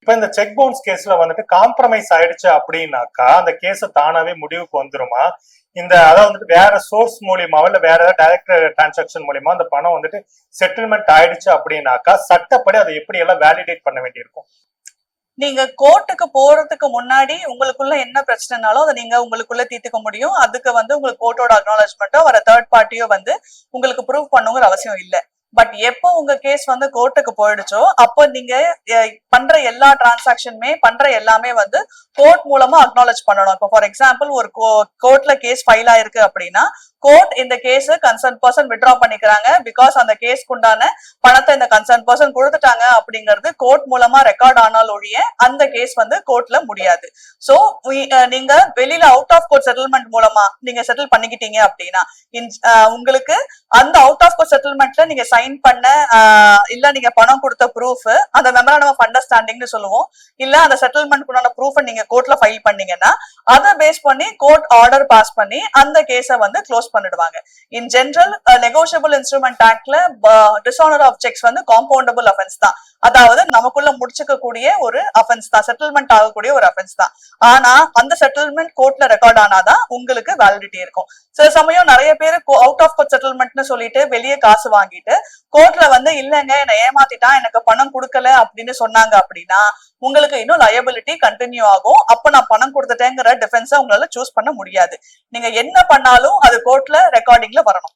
இப்ப இந்த check bounce கேஸ்ல வந்துட்டு காம்ப்ரமைஸ் ஆயிடுச்சு அப்படின்னாக்கா அந்த கேஸ் தானாவே முடிவுக்கு வந்துருமா? இந்த அதாவது வந்துட்டு வேற சோர்ஸ் மூலியமாவோ இல்ல வேற ஏதாவது டைரக்ட் டிரான்சாக்சன் மூலியமா அந்த பணம் வந்துட்டு செட்டில்மெண்ட் ஆயிடுச்சு அப்படின்னாக்கா சட்டப்படி அதை எப்படி எல்லாம் வேலிடேட் பண்ண வேண்டியிருக்கும்? நீங்க கோர்ட்டுக்கு போறதுக்கு முன்னாடி உங்களுக்குள்ள என்ன பிரச்சனைனாலும் அதை நீங்க உங்களுக்குள்ள தீர்த்துக்க முடியும். அதுக்கு உங்களுக்கு கோர்ட்டோட அக்னாலஜ்மெண்ட்டோ வர தேர்ட் பார்ட்டியோ உங்களுக்கு ப்ரூவ் பண்ணுங்கிற அவசியம் இல்ல. பட் எப்போ உங்க கேஸ் கோர்ட்டுக்கு போயிடுச்சோ அப்போ நீங்க பண்ற எல்லா டிரான்சாக்சனுமே பண்ற எல்லாமே கோர்ட் மூலமா அக்னாலஜ் பண்ணணும். இப்போ ஃபார் எக்ஸாம்பிள் ஒரு கோர்ட்ல கேஸ் ஃபைல் ஆயிருக்கு அப்படின்னா கோர்ட் இந்த கேஸ் கன்சர்ன் பர்சன் வித்ட்ரா பண்ணிக்கிறாங்க பிகாஸ் அந்த கேஸ்க்கு உண்டான பணத்தை இந்த கன்சர்ன் பர்சன் கொடுத்துட்டாங்க அப்படிங்கிறது கோர்ட் மூலமா ரெக்கார்ட் ஆனால் ஒழிய அந்த கேஸ் கோர்ட்ல முடியாது. சோ நீங்க வெளியில அவுட் ஆஃப் கோர்ட் செட்டில்மெண்ட் மூலமா நீங்க செட்டில் பண்ணிக்கிட்டீங்க அப்படின்னா உங்களுக்கு அந்த அவுட் ஆஃப் கோர்ட் செட்டில்மெண்ட்ல நீங்க சைன் பண்ண இல்ல நீங்க பணம் கொடுத்த ப்ரூஃப் அந்த மெமராண்டம் ஆஃப் அண்டர்ஸ்டாண்டிங்னு சொல்லுவோம், இல்ல அந்த செட்டில்மெண்ட் ப்ரூஃப் நீங்க கோர்ட்ல ஃபைல் பண்ணீங்கன்னா அதை பேஸ் பண்ணி கோர்ட் ஆர்டர் பாஸ் பண்ணி அந்த கேஸை க்ளோஸ் பண்ணிடுவாங்க. இன் ஜெனரல் நெகோஷியபிள் இன்ஸ்ட்ருமெண்ட் ஆக்ட்ல dishonour of cheques compoundable offence தான். அதாவது நமக்குள்ள முடிச்சுக்க கூடிய ஒரு அஃபென்ஸ் தான், செட்டில்மெண்ட் ஆகக்கூடிய ஒரு அஃபென்ஸ் தான். ஆனா அந்த செட்டில்மெண்ட் கோர்ட்ல ரெக்கார்ட் ஆனாதான் உங்களுக்கு வேலிடிட்டி இருக்கும். சில சமயம் நிறைய பேர் அவுட் ஆஃப் கோர்ட் செட்டில்மெண்ட்னு சொல்லிட்டு வெளியே காசு வாங்கிட்டு கோர்ட்ல இல்லங்க என்ன ஏமாத்திட்டான் எனக்கு பணம் கொடுக்கல அப்படின்னு சொன்னாங்க அப்படின்னா உங்களுக்கு இன்னும் லயபிலிட்டி கண்டினியூ ஆகும். அப்ப நான் பணம் கொடுத்துட்டேங்கிற டிஃபென்ஸை உங்களால சூஸ் பண்ண முடியாது. நீங்க என்ன பண்ணாலும் அது கோர்ட்ல ரெக்கார்டிங்ல வரணும்.